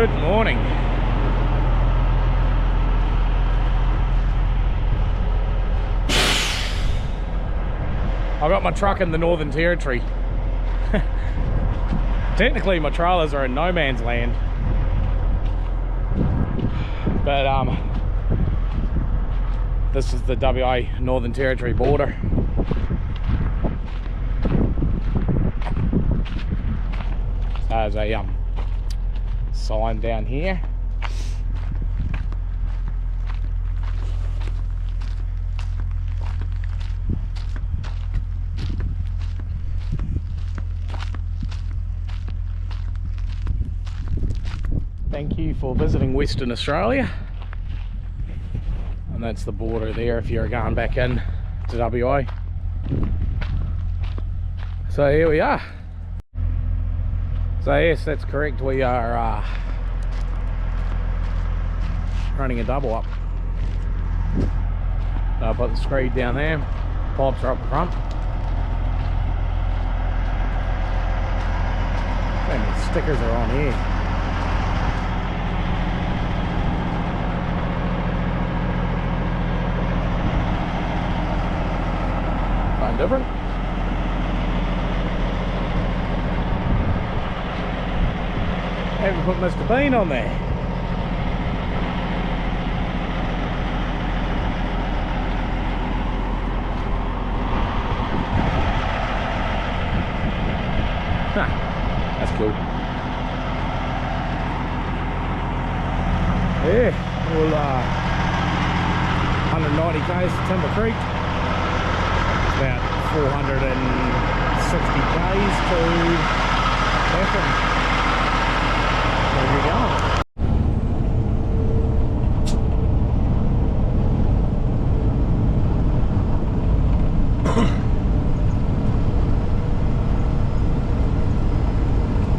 Good morning. I got my truck in the Northern Territory. Technically my trailers are in no man's land, but this is the WA Northern Territory border. So there's a sign down here. Thank you for visiting Western Australia. And that's the border there if you're going back in to WA. So here we are. So yes, that's correct. We are running a double up. So I'll put the screed down there. Pipes are up the front. How many stickers are on here? Something different. Haven't put Mr. Bean on there. Huh, that's cool. Yeah, we'll 190 k's to Timber Creek. It's about 460 k's to Darwin. There we go.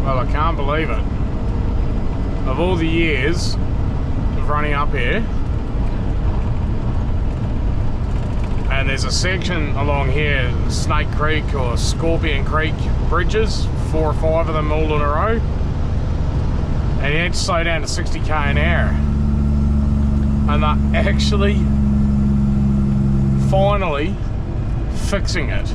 Well, I can't believe it. Of all the years of running up here, and there's a section along here, Snake Creek or Scorpion Creek bridges, 4 or 5 of them all in a row, and you had to slow down to 60k an hour, and they're actually finally fixing it.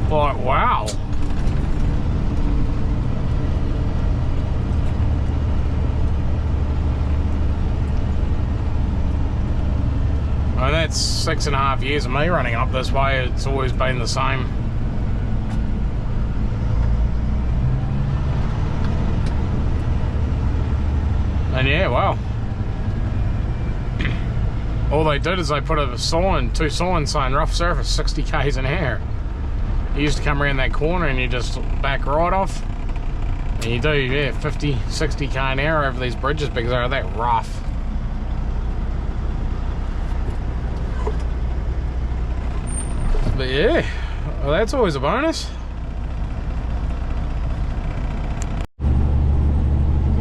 Like, wow. And that's 6.5 years of me running up this way. It's always been the same. And yeah, well, all they did is they put a sign, 2 signs saying rough surface, 60 k's an hour. You used to come around that corner and you just back right off, and you do, yeah, 50, 60 k an hour over these bridges because they're that rough. But yeah, well, that's always a bonus.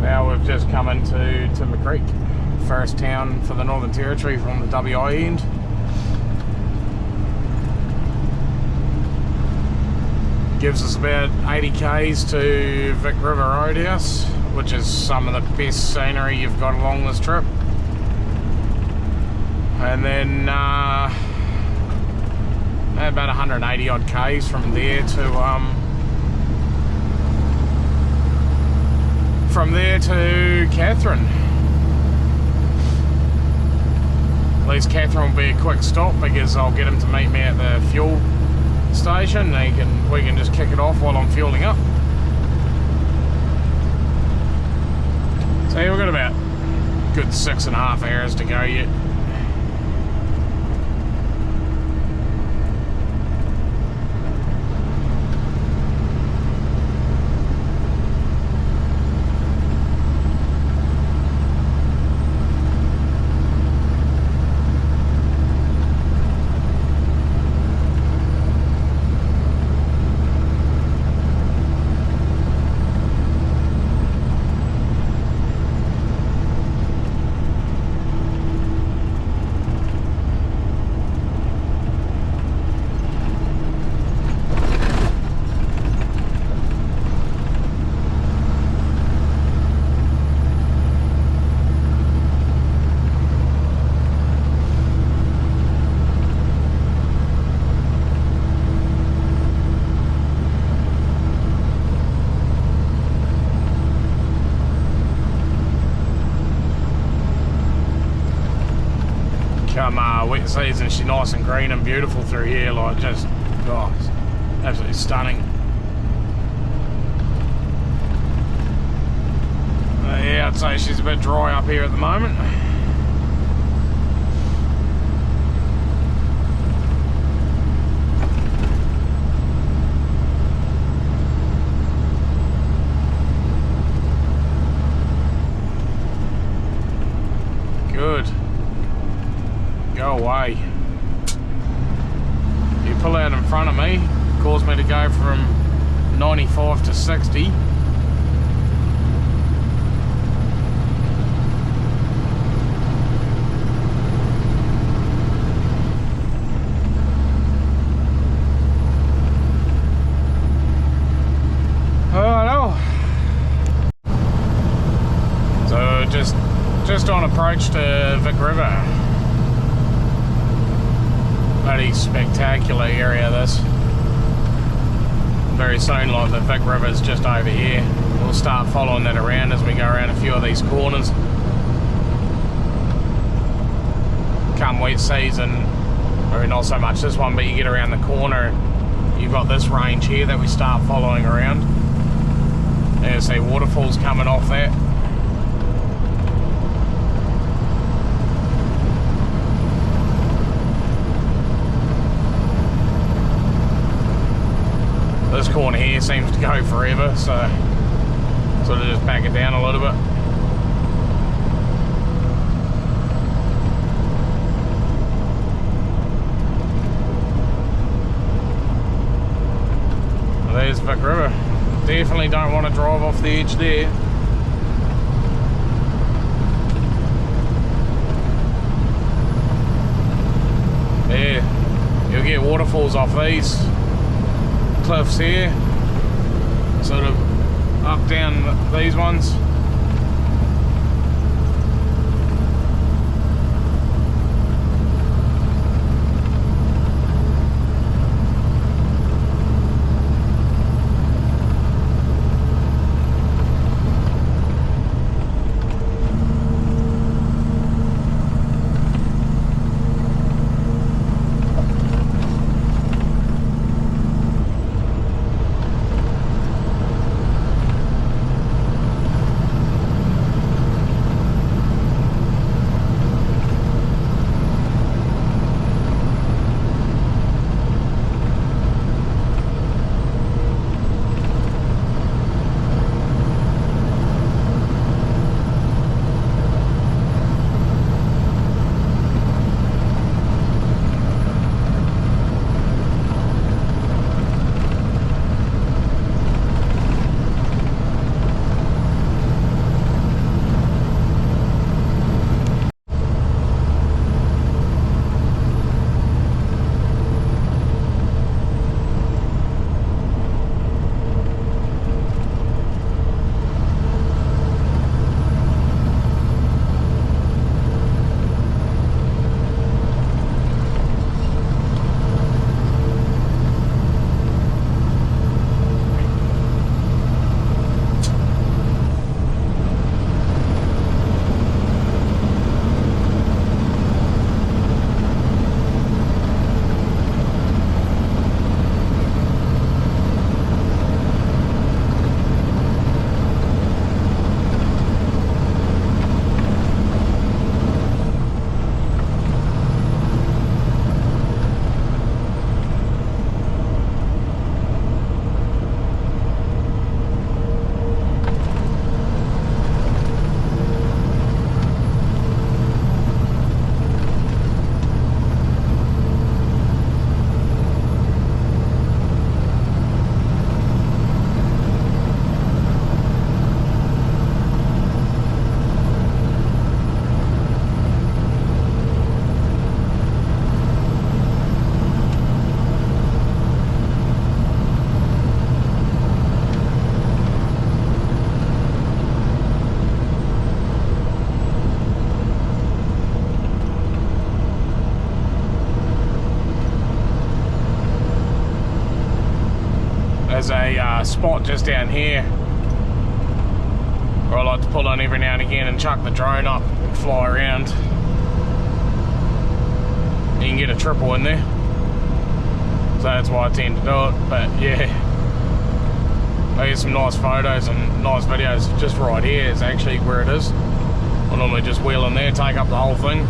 Now we've just come into Timber Creek, first town for the Northern Territory from the WA end. Gives us about 80 k's to Vic River Roadhouse, which is some of the best scenery you've got along this trip. And then about 180 odd k's from there to Catherine. At least Catherine will be a quick stop because I'll get him to meet me at the fuel station. We can just kick it off while I'm fueling up. So yeah, we've got about a good 6.5 hours to go yet. wet season, she's nice and green and beautiful through here, like just, oh, absolutely stunning. Yeah, I'd say she's a bit dry up here at the moment. Good. Go away. You pull out in front of me, caused me to go from 95 to 60. Just on approach to Vic River. Bloody spectacular area this. Very soon, like the Vic River's just over here. We'll start following that around as we go around a few of these corners. Come wet season, or not so much this one, but you get around the corner, you've got this range here that we start following around. You see waterfalls coming off that. This corner here seems to go forever, so sort of just back it down a little bit. Well, there's Vic River. Definitely don't want to drive off the edge there. Yeah, you'll get waterfalls off these cliffs here, sort of up down these ones. There's a spot just down here where I like to pull on every now and again and chuck the drone up and fly around. you can get a triple in there. So that's why I tend to do it. But yeah, I get some nice photos and nice videos. Just right here is actually where it is. I normally just wheel in there, take up the whole thing.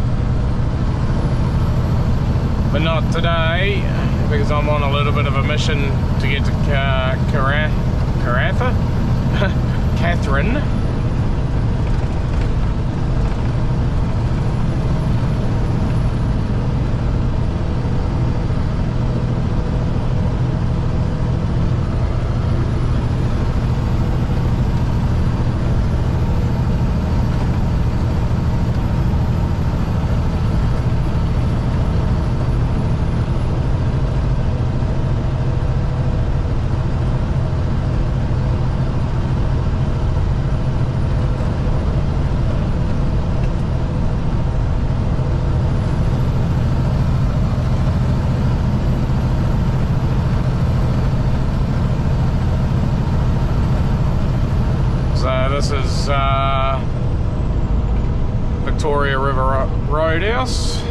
But not today, because I'm on a little bit of a mission to get to Catherine. This is Victoria River Roadhouse.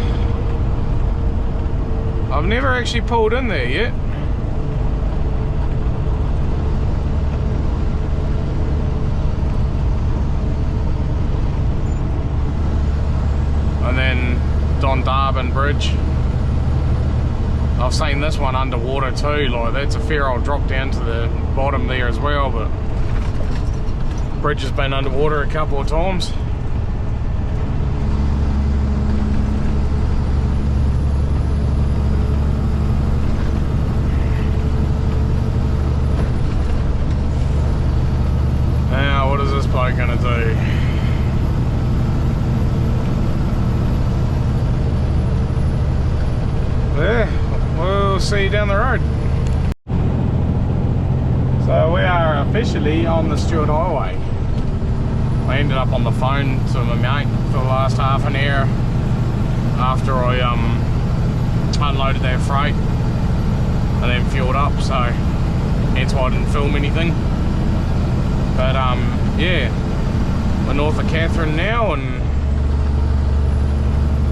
I've never actually pulled in there yet. And then Darwin Bridge. I've seen this one underwater too, like that's a fair old drop down to the bottom there as well, but bridge has been underwater a couple of times. Now, what is this bloke gonna do? Yeah, we'll see you down the road. So we are officially on the Stewart Highway. I ended up on the phone to my mate for the last half an hour after I unloaded that freight and then fueled up, so hence why I didn't film anything. But yeah, we're north of Catherine now and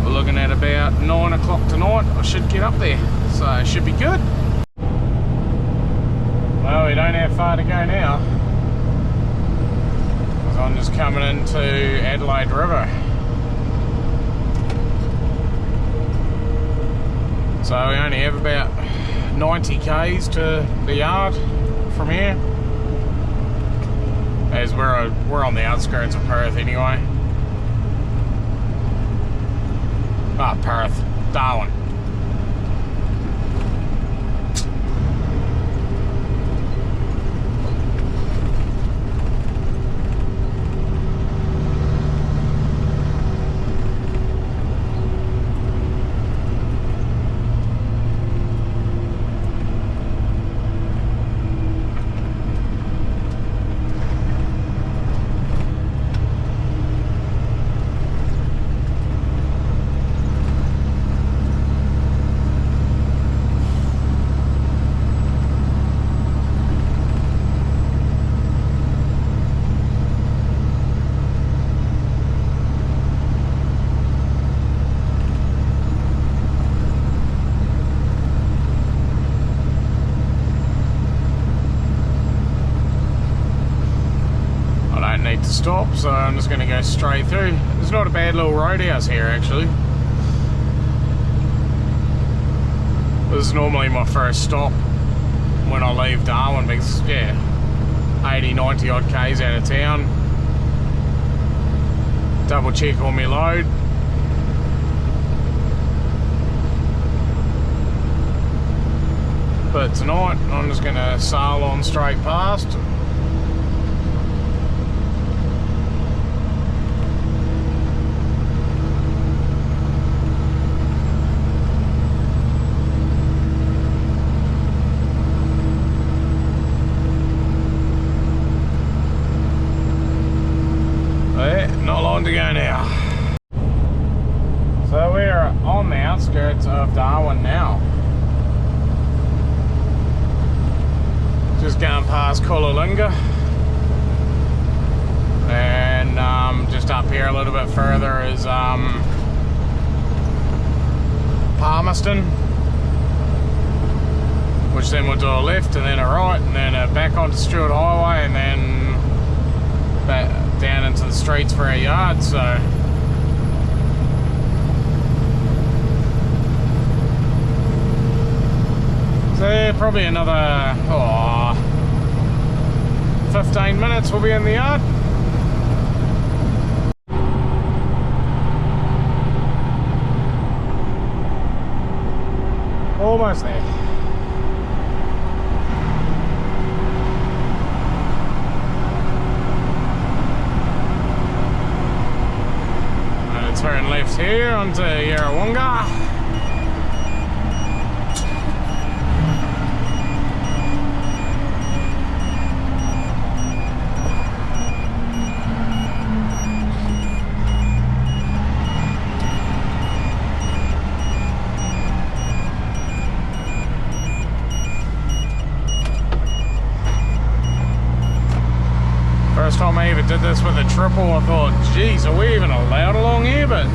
we're looking at about 9 o'clock tonight. I should get up there, so it should be good. Well, we don't have far to go now. I'm just coming into Adelaide River. So we only have about 90 k's to the yard from here. As we're on the outskirts of Perth anyway. Perth, Darwin. Stop, so I'm just going to go straight through. There's not a bad little roadhouse here actually. This is normally my first stop when I leave Darwin because yeah, 80-90 odd k's out of town. Double check on my load. But tonight I'm just going to sail on straight past. To go now. So we're on the outskirts of Darwin now. Just going past Coolangatta. And just up here a little bit further is Palmerston, which then we'll do a left and then a right and then back onto Stewart Highway and then back down into the streets for our yard. So yeah, probably another 15 minutes we'll be in the yard. Almost there. Turn left here onto Yarrawonga. First time I ever did this with a triple, I thought, geez, are we even allowed along here? But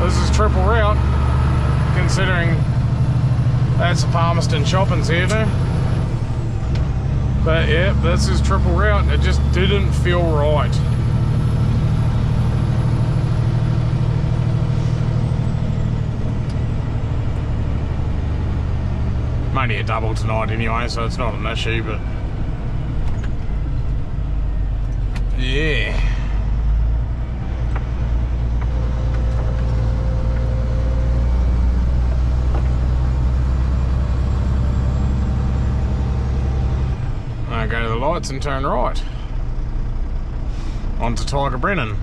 this is triple route, considering that's the Palmerston shopping centre. But yeah, this is triple route. It just didn't feel right. I'm only a double tonight anyway, so it's not an issue, but yeah. I go to the lights and turn right. Onto Tiger Brennan.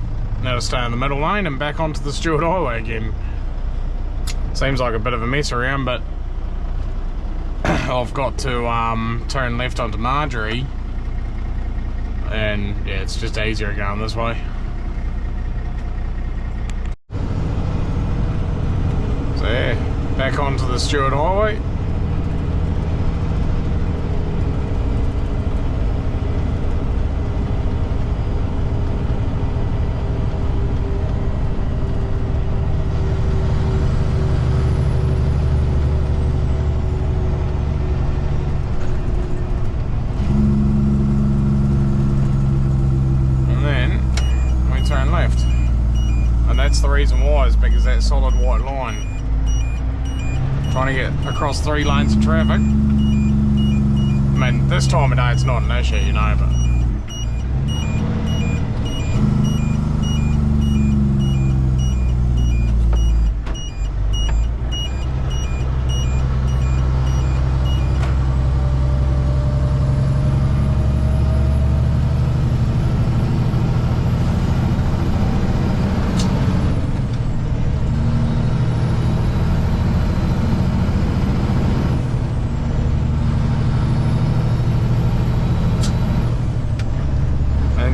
Now to stay in the middle lane and back onto the Stewart Highway again. Seems like a bit of a mess around, but I've got to turn left onto Marjorie. And yeah, it's just easier going this way. So yeah, back onto the Stewart Highway. That's the reason why, is because that solid white line. Trying to get across 3 lanes of traffic. I mean, this time of day it's not an issue, you know, but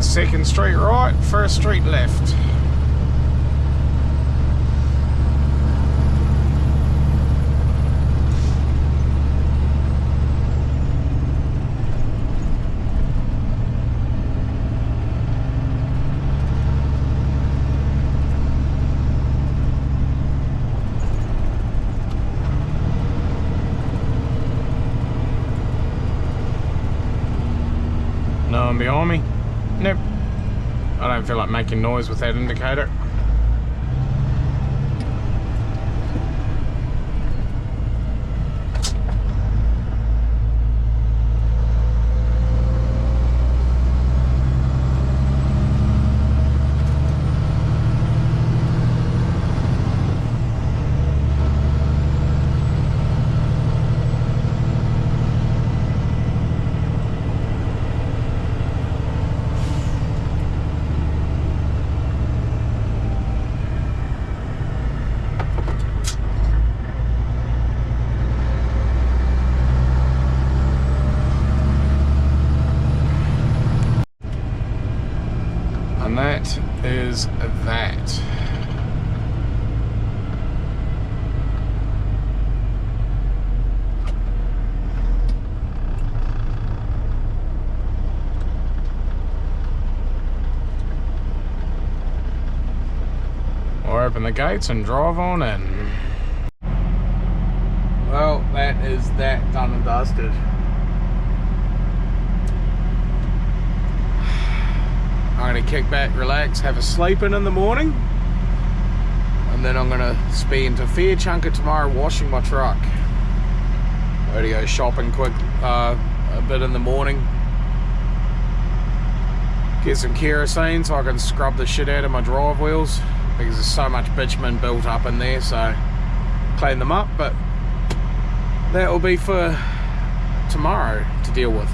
Second Street right, First Street left. No one behind me? Nope. I don't feel like making noise with that indicator. And that is that. We'll open the gates and drive on in. that is that done and dusted. I'm going to kick back, relax, have a sleep in the morning, and then I'm going to spend a fair chunk of tomorrow washing my truck. I'm going to go shopping quick a bit in the morning, get some kerosene so I can scrub the shit out of my drive wheels, because there's so much bitumen built up in there, so clean them up. But that will be for tomorrow to deal with.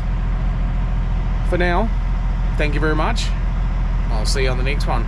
For now, thank you very much. I'll see you on the next one.